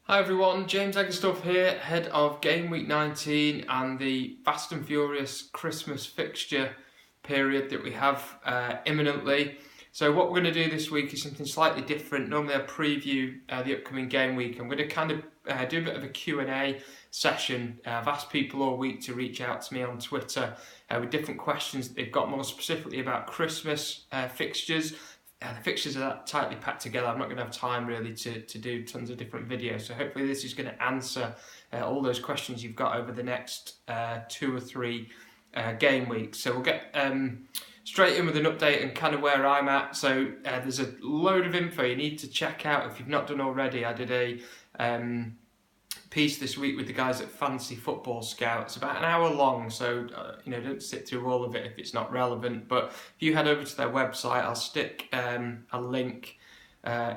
Hi everyone, James Egersdorff here, head of Game Week 19 and the fast and furious Christmas fixture period that we have imminently. So what we're going to do this week is something slightly different. Normally I preview the upcoming game week. I'm going to kind of do a bit of a Q&A session. I've asked people all week to reach out to me on Twitter with different questions that they've got more specifically about Christmas fixtures. The fixtures are that tightly packed together. I'm not going to have time really to do tons of different videos. So hopefully this is going to answer all those questions you've got over the next 2 or 3 game weeks. So we'll get straight in with an update and kind of where I'm at. So there's a load of info you need to check out if you've not done already. I did a piece this week with the guys at Fantasy Football Scout. It's about an hour long, so don't sit through all of it if it's not relevant. But if you head over to their website, I'll stick a link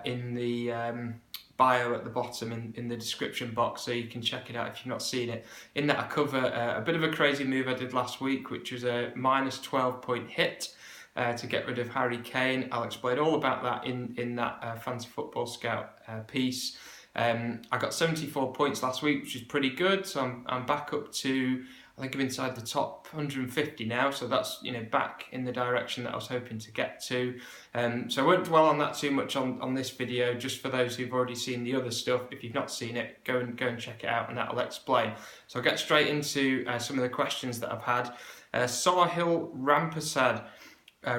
in the bio at the bottom in the description box, so you can check it out if you've not seen it. In that I cover a bit of a crazy move I did last week, which was a minus 12-point hit to get rid of Harry Kane. I'll explain all about that in that Fantasy Football Scout piece. I got 74 points last week, which is pretty good. So I'm back up to, I think I'm inside the top 150 now. So that's back in the direction that I was hoping to get to. So I won't dwell on that too much on this video. Just for those who've already seen the other stuff, if you've not seen it, go and check it out, and that'll explain. So I'll get straight into some of the questions that I've had. Sahil Rampasad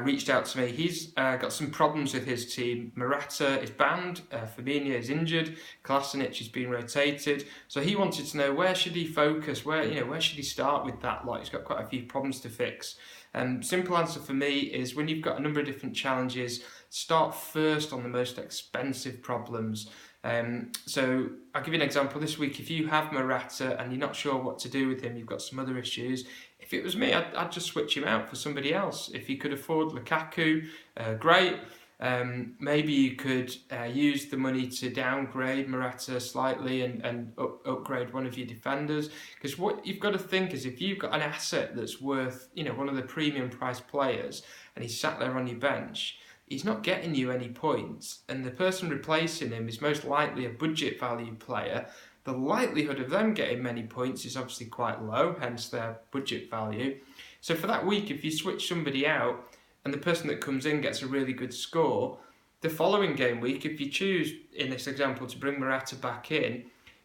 reached out to me. He's got some problems with his team. Morata is banned, Fabinho is injured, Kolasinac has been rotated. So he wanted to know, where should he focus? Where should he start with that lot? He's got quite a few problems to fix. Simple answer for me is, when you've got a number of different challenges, start first on the most expensive problems. So I'll give you an example. This week, if you have Morata and you're not sure what to do with him, you've got some other issues. If it was me, I'd just switch him out for somebody else. If you could afford Lukaku, great. Maybe you could use the money to downgrade Morata slightly and upgrade one of your defenders. Because what you've got to think is, if you've got an asset that's worth one of the premium price players and he's sat there on your bench, he's not getting you any points, and the person replacing him is most likely a budget value player. The likelihood of them getting many points is obviously quite low, hence their budget value. So for that week, if you switch somebody out and the person that comes in gets a really good score, the following game week, if you choose, in this example, to bring Morata back in,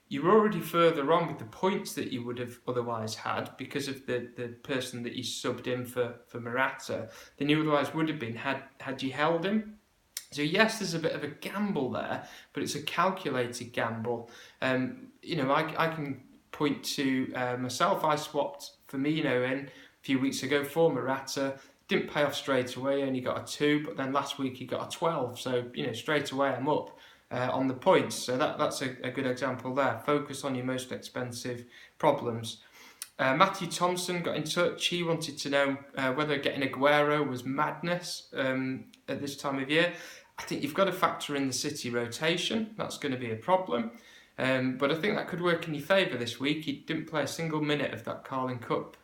you're already further on with the points that you would have otherwise had because of the person that you subbed in for Morata than you otherwise would have been had you held him. So yes, there's a bit of a gamble there, but it's a calculated gamble. I can point to myself. I swapped Firmino in a few weeks ago for Morata. Didn't pay off straight away, only got a 2, but then last week he got a 12. So, straight away I'm up on the points. So that's a good example there. Focus on your most expensive problems. Matthew Thompson got in touch. He wanted to know whether getting Aguero was madness at this time of year. I think you've got to factor in the City rotation. That's going to be a problem. But I think that could work in your favour this week. He didn't play a single minute of that Carling Cup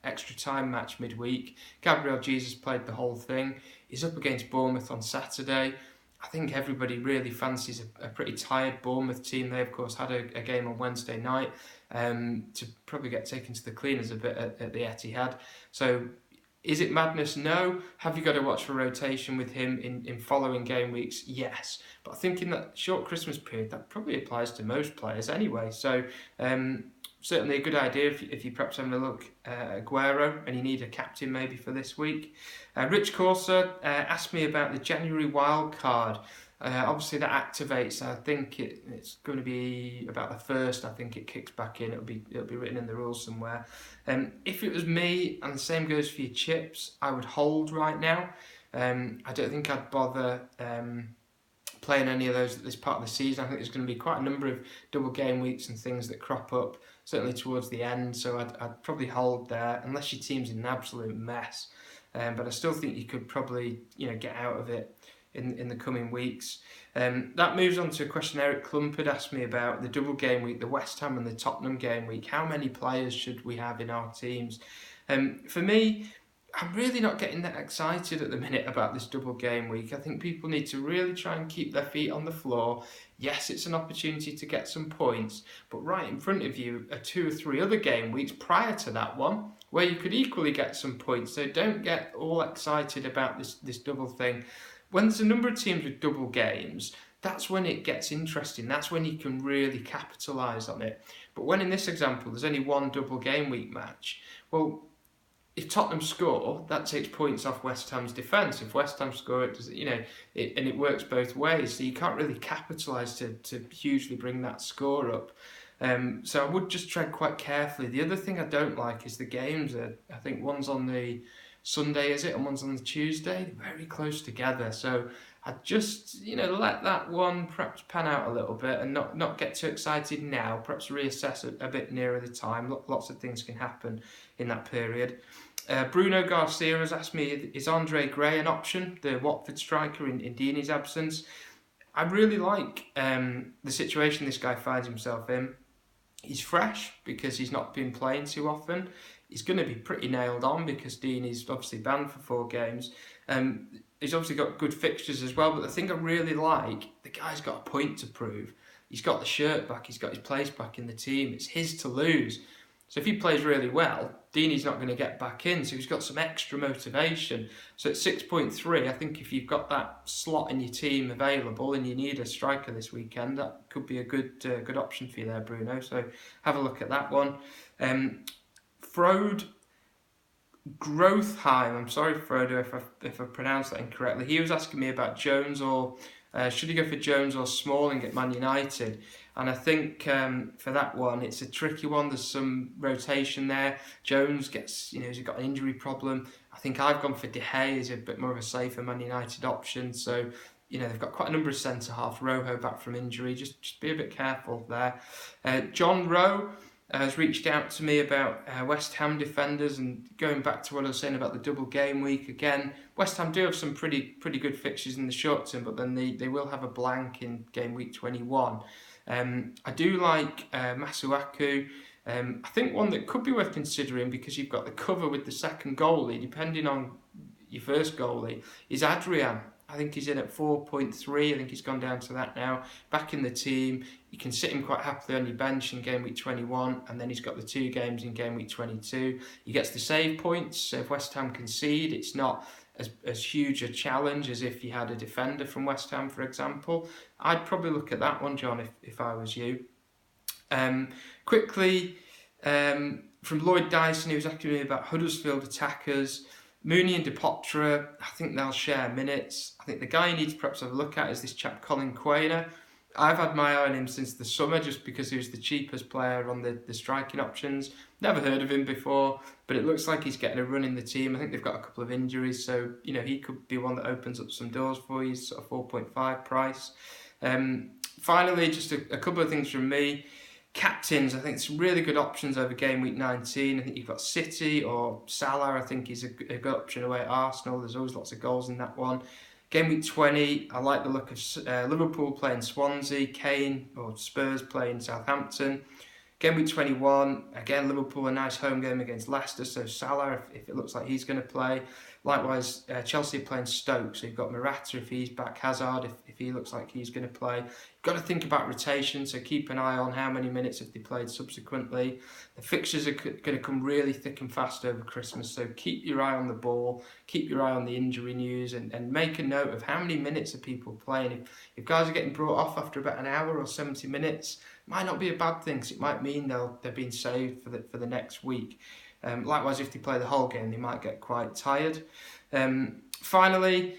extra time match midweek. Gabriel Jesus played the whole thing. He's up against Bournemouth on Saturday. I think everybody really fancies a pretty tired Bournemouth team. They, of course, had a game on Wednesday night to probably get taken to the cleaners a bit at the Etihad. So is it madness? No. Have you got to watch for rotation with him in following game weeks? Yes. But I think in that short Christmas period, that probably applies to most players anyway. So certainly a good idea if you're perhaps having a look at Aguero and you need a captain maybe for this week. Rich Corsa asked me about the January wild card. Obviously that activates. I think it's going to be about the 1st. I think it kicks back in. It'll be written in the rules somewhere. If it was me, and the same goes for your chips, I would hold right now. I don't think I'd bother playing any of those at this part of the season. I think there's going to be quite a number of double game weeks and things that crop up, certainly towards the end. So I'd probably hold there, unless your team's in an absolute mess. But I still think you could probably get out of it in the coming weeks. That moves on to a question Eric Klump had asked me about the double game week, the West Ham and the Tottenham game week. How many players should we have in our teams? For me, I'm really not getting that excited at the minute about this double game week. I think people need to really try and keep their feet on the floor. Yes, it's an opportunity to get some points, but right in front of you are 2 or 3 other game weeks prior to that one where you could equally get some points. So don't get all excited about this double thing. When there's a number of teams with double games, that's when it gets interesting. That's when you can really capitalise on it. But when in this example there's only one double game week match, well, if Tottenham score, that takes points off West Ham's defence. If West Ham score, it does, and it works both ways. So you can't really capitalise to hugely bring that score up. So I would just tread quite carefully. The other thing I don't like is the games. I think one's on the Sunday, is it, and one's on the Tuesday. They're very close together. So I'd just let that one perhaps pan out a little bit and not get too excited now. Perhaps reassess a bit nearer the time. Lots of things can happen in that period. Bruno Garcia has asked me, is Andre Gray an option, the Watford striker in Deeney's absence? I really like the situation this guy finds himself in. He's fresh because he's not been playing too often. He's going to be pretty nailed on because Deeney's obviously banned for 4 games. He's obviously got good fixtures as well, but the thing I really like, the guy's got a point to prove. He's got the shirt back, he's got his place back in the team. It's his to lose. So if he plays really well, Deeney's not going to get back in, so he's got some extra motivation. So at 6.3, I think if you've got that slot in your team available and you need a striker this weekend, that could be a good option for you there, Bruno. So have a look at that one. Frode Grothheim, I'm sorry, Frodo, if I pronounced that incorrectly. He was asking me about Jones or should he go for Jones or Smalling at Man United? And I think for that one, it's a tricky one. There's some rotation there. Jones gets, he's got an injury problem. I think I've gone for De Gea as a bit more of a safer Man United option. So, they've got quite a number of centre-half. Rojo back from injury. Just be a bit careful there. John Rowe has reached out to me about West Ham defenders, and going back to what I was saying about the double game week again, West Ham do have some pretty good fixtures in the short term, but then they will have a blank in game week 21. I do like Masuaku. I think one that could be worth considering, because you've got the cover with the second goalie, depending on your first goalie, is Adrian. I think he's in at 4.3. I think he's gone down to that now. Back in the team, you can sit him quite happily on your bench in game week 21, and then he's got the 2 games in game week 22. He gets the save points, so if West Ham concede, it's not as huge a challenge as if you had a defender from West Ham, for example. I'd probably look at that one, John, if I was you. Quickly, from Lloyd Dyson, he was asking me about Huddersfield attackers. Mooney and Depotra, I think they'll share minutes. I think the guy you need to perhaps have a look at is this chap Colin Quainer. I've had my eye on him since the summer just because he was the cheapest player on the striking options. Never heard of him before, but it looks like he's getting a run in the team. I think they've got a couple of injuries, so he could be one that opens up some doors for you, sort of 4.5 price. Finally, just a couple of things from me. Captains, I think some really good options over game week 19. I think you've got City or Salah. I think he's a good option away at Arsenal. There's always lots of goals in that one. Game week 20, I like the look of Liverpool playing Swansea, Kane or Spurs playing Southampton. Game week 21, again, Liverpool, a nice home game against Leicester, so Salah, if it looks like he's going to play. Likewise, Chelsea are playing Stoke, so you've got Morata if he's back, Hazard if he looks like he's going to play. You've got to think about rotation, so keep an eye on how many minutes have they played subsequently. The fixtures are going to come really thick and fast over Christmas, so keep your eye on the ball, keep your eye on the injury news, and make a note of how many minutes are people playing. If guys are getting brought off after about an hour or 70 minutes, might not be a bad thing, because it might mean they're being saved for the next week. Likewise, if they play the whole game, they might get quite tired. Finally,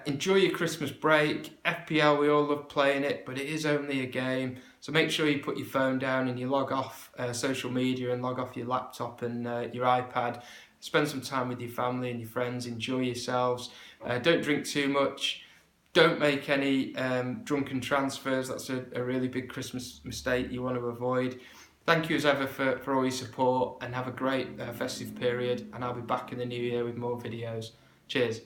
enjoy your Christmas break. FPL, we all love playing it, but it is only a game. So make sure you put your phone down and you log off social media and log off your laptop and your iPad. Spend some time with your family and your friends. Enjoy yourselves. Don't drink too much. Don't make any drunken transfers. That's a really big Christmas mistake you want to avoid. Thank you as ever for all your support, and have a great festive period, and I'll be back in the new year with more videos. Cheers.